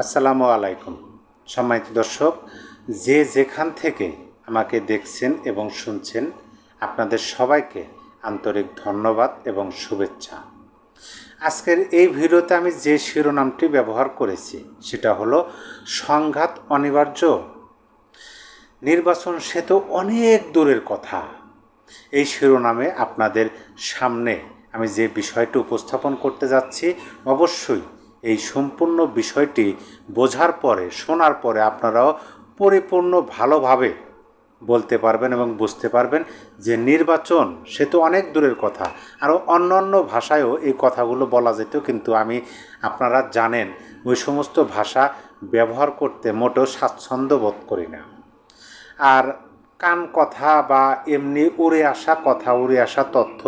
আসসালামু আলাইকুম সম্মানিত দর্শক, যে যেখান থেকে আমাকে দেখছেন এবং শুনছেন, আপনাদের সবাইকে আন্তরিক ধন্যবাদ এবং শুভেচ্ছা। আজকের এই ভিডিওতে আমি যে শিরোনামটি ব্যবহার করেছি সেটা হলো সংঘাত অনিবার্য। নির্বাচন সে তো অনেক দূরের কথা। এই শিরোনামে আপনাদের সামনে আমি যে বিষয়টি উপস্থাপন করতে যাচ্ছি, অবশ্যই এই সম্পূর্ণ বিষয়টি বোঝার পরে, শোনার পরে আপনারাও পরিপূর্ণ ভালোভাবে বলতে পারবেন এবং বুঝতে পারবেন যে নির্বাচন সে তো অনেক দূরের কথা। আরও অন্য অন্য ভাষায়ও এই কথাগুলো বলা যেত, কিন্তু আমি আপনারা জানেন ওই সমস্ত ভাষা ব্যবহার করতে মোটেও স্বাচ্ছন্দ্য বোধ করি না। আর কান কথা বা এমনি উড়ে আসা কথা, উড়ে আসা তথ্য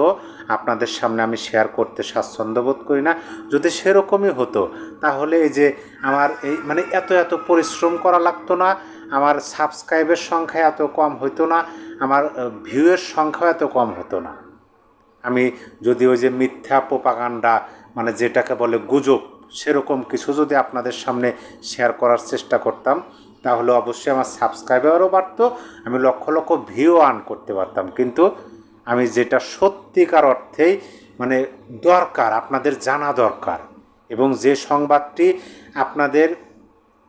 আপনাদের সামনে আমি শেয়ার করতে স্বাচ্ছন্দ্য বোধ করি না। যদি সেরকমই হতো তাহলে এই যে আমার এই এত পরিশ্রম করা লাগতো না, আমার সাবস্ক্রাইবের সংখ্যা এত কম হতো না, আমার ভিউয়ের সংখ্যাও এত কম হতো না। আমি যদি ওই যে মিথ্যা প্রোপাগান্ডা, যেটাকে বলে গুজব, সেরকম কিছু যদি আপনাদের সামনে শেয়ার করার চেষ্টা করতাম, তাহলে অবশ্যই আমার সাবস্ক্রাইবারও বাড়তো, আমি লক্ষ লক্ষ ভিউ আর্ন করতে পারতাম। কিন্তু আমি যেটা সত্যিকার অর্থেই দরকার, আপনাদের জানা দরকার, এবং যে সংবাদটি আপনাদের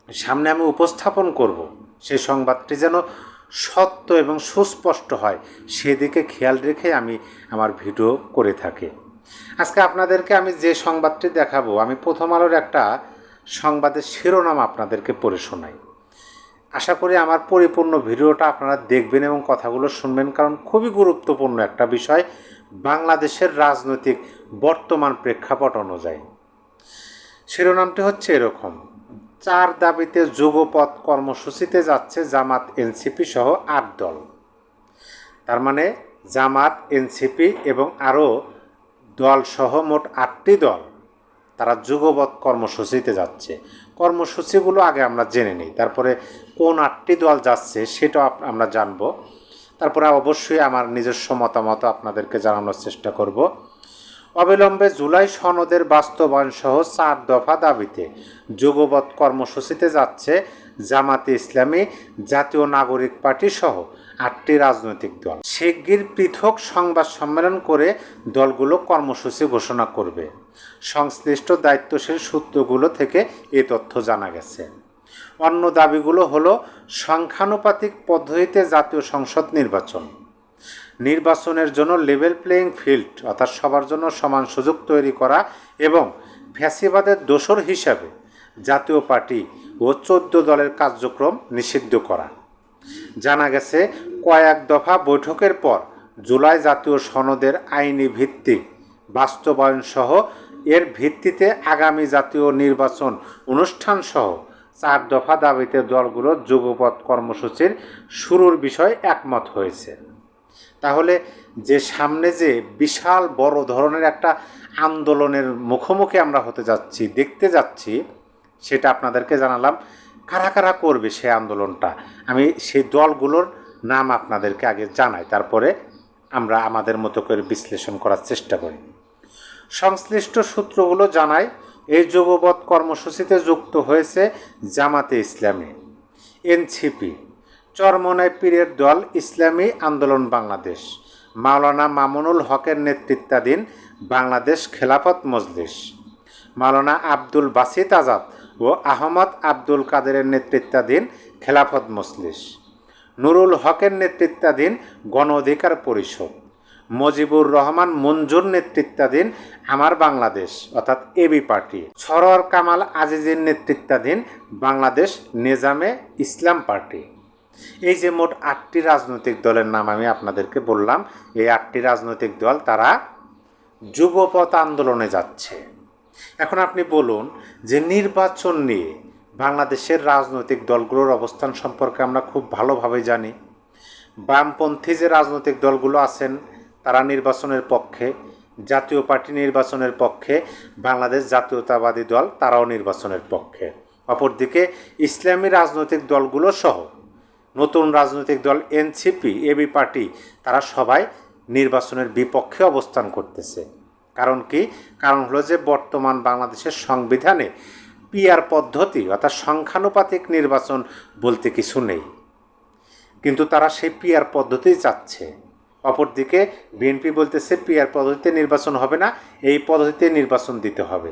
সামনে আমি উপস্থাপন করব, সেই সংবাদটি যেন সত্য এবং সুস্পষ্ট হয়, সেদিকে খেয়াল রেখে আমি আমার ভিডিও করে থাকি। আজকে আপনাদেরকে আমি যে সংবাদটি দেখাবো, আমি প্রথম আলোর একটা সংবাদের শিরোনাম আপনাদেরকে পড়ে শোনাই। আশা করি আমার পরিপূর্ণ ভিডিওটা আপনারা দেখবেন এবং কথাগুলো শুনবেন, কারণ খুবই গুরুত্বপূর্ণ একটা বিষয় বাংলাদেশের রাজনৈতিক বর্তমান প্রেক্ষাপট অনুযায়ী। শিরোনামটি হচ্ছে এরকম: 4 দাবিতে যুগপৎ কর্মসূচিতে যাচ্ছে জামাত, এনসিপি সহ 8 দল। তার মানে জামাত, এনসিপি এবং আরও দলসহ মোট 8টি দল তারা যুগপৎ কর্মসূচিতে যাচ্ছে। কর্মসূচিগুলো আগে আমরা জেনে নিই, তারপরে কোন 8টি দল যাচ্ছে সেটাও আমরা জানব। তারপরে অবশ্যই আমার নিজস্ব মতামত আপনাদেরকে জানানোর চেষ্টা করব। অবিলম্বে জুলাই সনদের বাস্তবায়ন সহ 4 দফা দাবিতে যুগপৎ কর্মসূচিতে যাচ্ছে জামাতে ইসলামী, জাতীয় নাগরিক পার্টি সহ 8টি রাজনৈতিক দল। শিগগির পৃথক সংবাদ সম্মেলন করে দলগুলো কর্মসূচি ঘোষণা করবে। সংশ্লিষ্ট দায়িত্বশীল সূত্রগুলো থেকে এ তথ্য জানা গেছে। অন্য দাবিগুলো হলো সংখ্যানুপাতিক পদ্ধতিতে জাতীয় সংসদ নির্বাচনের জন্য লেভেল প্লেয়িং ফিল্ড, অর্থাৎ সবার জন্য সমান সুযোগ তৈরি করা, এবং ফ্যাসিবাদের দোসর হিসাবে জাতীয় পার্টি ও 14 দলের কার্যক্রম নিষিদ্ধ করা। জানা গেছে কয়েক দফা বৈঠকের পর জুলাই জাতীয় সনদের আইনি ভিত্তি বাস্তবায়ন সহ এর ভিত্তিতে আগামী জাতীয় নির্বাচন অনুষ্ঠান সহ 4 দফা দাবিতে দলগুলো যুগপৎ কর্মসূচির শুরুর বিষয়ে একমত হয়েছে। তাহলে যে সামনে যে বিশাল বড় ধরনের একটা আন্দোলনের মুখোমুখি আমরা হতে যাচ্ছি, দেখতে যাচ্ছি, সেটা আপনাদেরকে জানালাম। কারা কারা করবে সেই আন্দোলনটা, আমি সেই দলগুলোর নাম আপনাদেরকে আগে জানাই, তারপরে আমরা আমাদের মতো করে বিশ্লেষণ করার চেষ্টা করি। সংশ্লিষ্ট সূত্রগুলো জানায় এই যুগপৎ কর্মসূচিতে যুক্ত হয়েছে জামাতে ইসলামী, এনসিপি, চরমনাই পীরের দল ইসলামী আন্দোলন বাংলাদেশ, মাওলানা মামুনুল হকের নেতৃত্বাধীন বাংলাদেশ খেলাফত মজলিস, মাওলানা আব্দুল বাসিত আজাদ ও আহমদ আব্দুল কাদেরের নেতৃত্বাধীন খেলাফত মজলিস, নুরুল হকের নেতৃত্বাধীন গণ অধিকার পরিষদ, মুজিবুর রহমান মঞ্জুর নেতৃত্বাধীন আমার বাংলাদেশ অর্থাৎ এবি পার্টি, সরোয়ার কামাল আজিজের নেতৃত্বাধীন বাংলাদেশ নেজামে ইসলাম পার্টি। এই যে মোট 8টি রাজনৈতিক দলের নাম আমি আপনাদেরকে বললাম, এই 8টি রাজনৈতিক দল তারা যুগপৎ আন্দোলনে যাচ্ছে। এখন আপনি বলুন যে নির্বাচন নিয়ে বাংলাদেশের রাজনৈতিক দলগুলোর অবস্থান সম্পর্কে আমরা খুব ভালোভাবে জানি। বামপন্থী যে রাজনৈতিক দলগুলো আছেন তারা নির্বাচনের পক্ষে, জাতীয় পার্টি নির্বাচনের পক্ষে, বাংলাদেশ জাতীয়তাবাদী দল তারাও নির্বাচনের পক্ষে। অপরদিকে ইসলামী রাজনৈতিক দলগুলো সহ নতুন রাজনৈতিক দল এনসিপি, এবি পার্টি, তারা সবাই নির্বাচনের বিপক্ষে অবস্থান করতেছে। কারণ কি? কারণ হলো যে বর্তমান বাংলাদেশের সংবিধানে পিআর পদ্ধতি অর্থাৎ সংখ্যানুপাতিক নির্বাচন বলতে কিছু নেই, কিন্তু তারা সেই পিআর পদ্ধতি চাচ্ছে। অপরদিকে বিএনপি বলতেছে পিআর পদ্ধতিতে নির্বাচন হবে না, এই পদ্ধতিতে নির্বাচন দিতে হবে।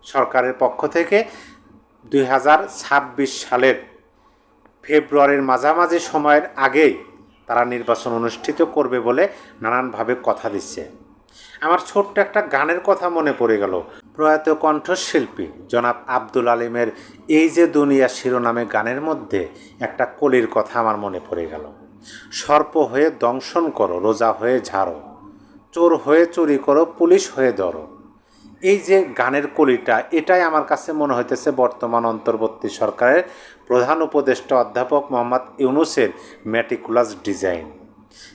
সরকারের পক্ষ থেকে 2026 সালের ফেব্রুয়ারির মাঝামাঝি সময়ের আগেই তারা নির্বাচন অনুষ্ঠিত করবে বলে নানানভাবে কথা দিচ্ছে। আমার ছোট্ট একটা গানের কথা মনে পড়ে গেল। প্রয়াত কণ্ঠশিল্পী জনাব আব্দুল আলিমের এই যে দুনিয়া শিরোনামে গানের মধ্যে একটা কলির কথা আমার মনে পড়ে গেল। সর্প হয়ে দংশন করো, রোজা হয়ে ঝাড়ো, চোর হয়ে চুরি করো, পুলিশ হয়ে ধরো। এই যে গানের কলিটা, এটাই আমার কাছে মনে হইতেছে বর্তমান অন্তর্বর্তী সরকারের প্রধান উপদেষ্টা অধ্যাপক মোহাম্মদ ইউনূসের ম্যাটিকুলাস ডিজাইন।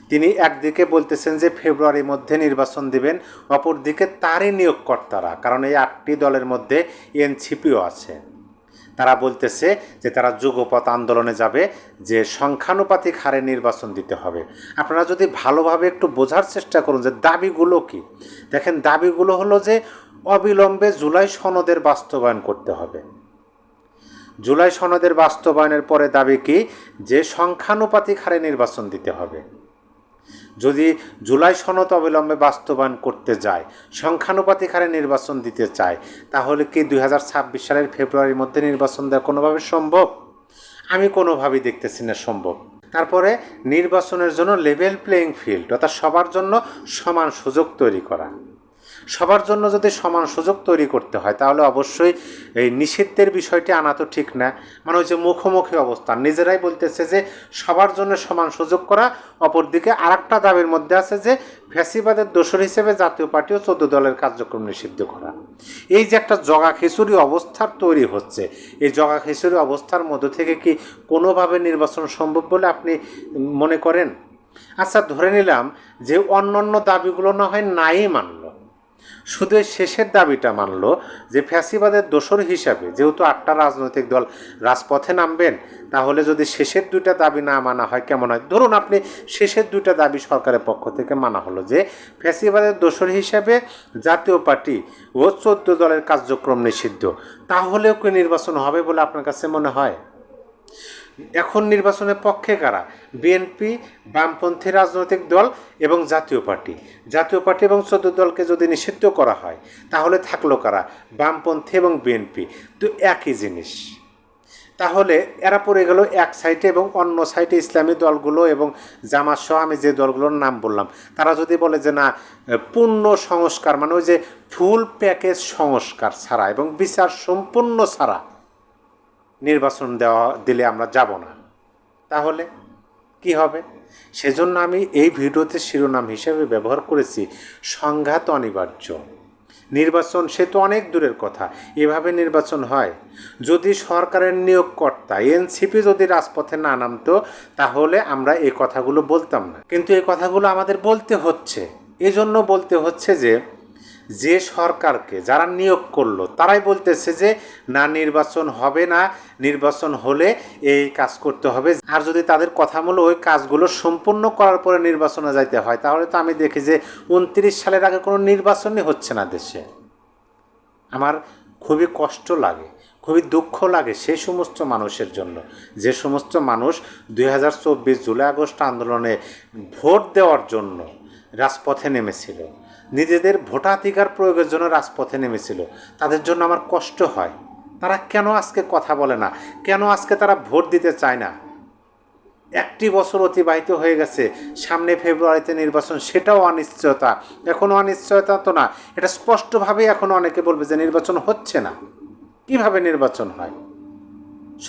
তিনি একদিকে বলতেছেন যে ফেব্রুয়ারির মধ্যে নির্বাচন দিবেন, অপরদিকে তারই নিয়োগকর্তারা, কারণ এই 8টি দলের মধ্যে এনসিপিও আছে, তারা বলতেছে যে তারা যুগপৎ আন্দোলনে যাবে, যে সংখ্যানুপাতিক হারে নির্বাচন দিতে হবে। আপনারা যদি ভালোভাবে একটু বোঝার চেষ্টা করুন যে দাবিগুলো কি, দেখেন দাবিগুলো হলো যে অবিলম্বে জুলাই সনদের বাস্তবায়ন করতে হবে। জুলাই সনদের বাস্তবায়নের পরে দাবি কি, যে সংখ্যানুপাতিক হারে নির্বাচন দিতে হবে। যদি জুলাই সনদ অবিলম্বে বাস্তবায়ন করতে যায়, সংখ্যানুপাতিক হারে নির্বাচন দিতে চায়, তাহলে কি 2026 সালের ফেব্রুয়ারির মধ্যে নির্বাচন দেওয়া কোনোভাবে সম্ভব? আমি কোনোভাবেই দেখতেছি না সম্ভব। তারপরে নির্বাচনের জন্য লেভেল প্লেইং ফিল্ড, অর্থাৎ সবার জন্য সমান সুযোগ তৈরি করা। সবার জন্য যদি সমান সুযোগ তৈরি করতে হয়, তাহলে অবশ্যই এই নিষিদ্ধের বিষয়টি আনা তো ঠিক না। মানে ওই যে মুখোমুখি অবস্থান, নিজেরাই বলতেছে যে সবার জন্য সমান সুযোগ করা, অপরদিকে আরেকটা দাবির মধ্যে আছে যে ফ্যাসিবাদের দোসর হিসেবে জাতীয় পার্টি ও 14 দলের কার্যক্রম নিষিদ্ধ করা। এই যে একটা জগা খিচুড়ি অবস্থার তৈরি হচ্ছে, এই জগা খিচুড়ি অবস্থার মধ্যে থেকে কি কোনোভাবে নির্বাচন সম্ভব বলে আপনি মনে করেন? আচ্ছা, ধরে নিলাম যে অন্যান্য দাবিগুলো না হয় নাই মানল, শুধু শেষের দাবিটা মানল যে ফ্যাসিবাদের দোসর হিসাবে যেহেতু 8টা রাজনৈতিক দল রাজপথে নামবেন, তাহলে যদি শেষের 2টা দাবি না মানা হয় কেমন হয়? ধরুন আপনি শেষের 2টা দাবি সরকারের পক্ষ থেকে মানা হলো যে ফ্যাসিবাদের দোসর হিসাবে জাতীয় পার্টি ও 14 দলের কার্যক্রম নিষিদ্ধ, তাহলেও কি নির্বাচন হবে বলে আপনার কাছে মনে হয়? এখন নির্বাচনের পক্ষে কারা? বিএনপি, বামপন্থী রাজনৈতিক দল এবং জাতীয় পার্টি। জাতীয় পার্টি এবং 14 দলকে যদি নিষিদ্ধ করা হয়, তাহলে থাকলো কারা? বামপন্থী এবং বিএনপি, তো একই জিনিস। তাহলে এরা পড়ে গেল এক সাইডে, এবং অন্য সাইডে ইসলামী দলগুলো এবং জামাত সহ আমি যে দলগুলোর নাম বললাম, তারা যদি বলে যে না, পূর্ণ সংস্কার মানে ওই যে ফুল প্যাকেজ সংস্কার ছাড়া এবং বিচার সম্পূর্ণ ছাড়া নির্বাচন দিলে আমরা যাব না, তাহলে কি হবে? সেজন্য আমি এই ভিডিওতে শিরোনাম হিসেবে ব্যবহার করেছি সংঘাত অনিবার্য। নির্বাচন সে তো অনেক দূরের কথা, এভাবে নির্বাচন হয়? যদি সরকারের নিয়োগকর্তা এনসিপি যদি রাজপথে না নামতো, তাহলে আমরা এই কথাগুলো বলতাম না। কিন্তু এই কথাগুলো আমাদের বলতে হচ্ছে, এজন্য বলতে হচ্ছে যে সরকারকে যারা নিয়োগ করলো তারাই বলতেছে যে না, নির্বাচন হবে না, নির্বাচন হলে এই কাজ করতে হবে। আর যদি তাদের কথা মূল ওই কাজগুলো সম্পূর্ণ করার পরে নির্বাচনে যাইতে হয়, তাহলে তো আমি দেখি যে 29 সালের আগে কোনো নির্বাচনই হচ্ছে না দেশে। আমার খুবই কষ্ট লাগে, খুবই দুঃখ লাগে সেই সমস্ত মানুষের জন্য, যে সমস্ত মানুষ 2024 জুলাই আগস্ট আন্দোলনে ভোট দেওয়ার জন্য রাজপথে নেমেছিল, নিজেদের ভোটাধিকার প্রয়োগের জন্য রাজপথে নেমেছিল। তাদের জন্য আমার কষ্ট হয়। তারা কেন আজকে কথা বলে না? কেন আজকে তারা ভোট দিতে চায় না? 1টি বছর অতিবাহিত হয়ে গেছে, সামনে ফেব্রুয়ারিতে নির্বাচন, সেটাও অনিশ্চয়তা। এখনও অনিশ্চয়তা তো না, এটা স্পষ্টভাবেই এখনও অনেকে বলবে যে নির্বাচন হচ্ছে না। কিভাবে নির্বাচন হয়?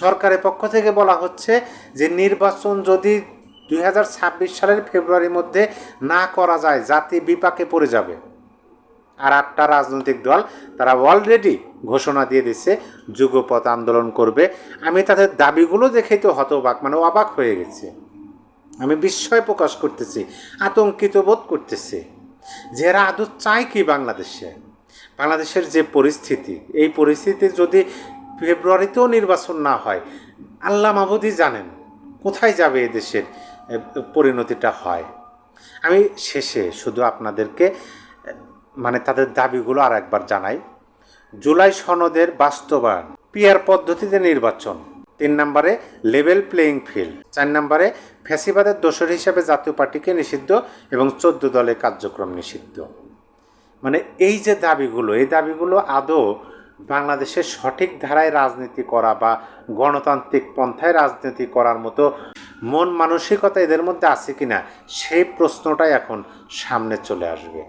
সরকারের পক্ষ থেকে বলা হচ্ছে যে নির্বাচন যদি 2026 সালের ফেব্রুয়ারির মধ্যে না করা যায়, জাতি বিপাকে পড়ে যাবে। আর 8টা রাজনৈতিক দল তারা অলরেডি ঘোষণা দিয়ে দিচ্ছে যুগপৎ আন্দোলন করবে। আমি তাদের দাবিগুলো দেখেই তো হতবাক, মানে অবাক হয়ে গেছে। আমি বিস্ময় প্রকাশ করতেছি, আতঙ্কিত বোধ করতেছি যে এরা আদৌ চায় কি বাংলাদেশের যে পরিস্থিতি, এই পরিস্থিতি যদি ফেব্রুয়ারিতেও নির্বাচন না হয়, আল্লাহ মাহবুদই জানেন কোথায় যাবে এদেশের পরিণতিটা হয়। আমি শেষে শুধু আপনাদেরকে মানে তাদের দাবিগুলো আর একবার জানাই। জুলাই সনদের বাস্তবায়ন পিয়ার পদ্ধতিতে নির্বাচন, 3 নম্বরে লেভেল প্লেয়িং ফিল্ড, 4 নম্বরে ফ্যাসিবাদের দোসর হিসাবে জাতীয় পার্টিকে নিষিদ্ধ এবং 14 দলের কার্যক্রম নিষিদ্ধ। মানে এই যে দাবিগুলো, এই দাবিগুলো আদৌ বাংলাদেশের সঠিক ধারায় রাজনীতি করা বা গণতান্ত্রিক পন্থায় রাজনীতি করার মতো মন মানসিকতা এদের মধ্যে আছে কিনা, সেই প্রশ্নটাই এখন সামনে চলে আসবে।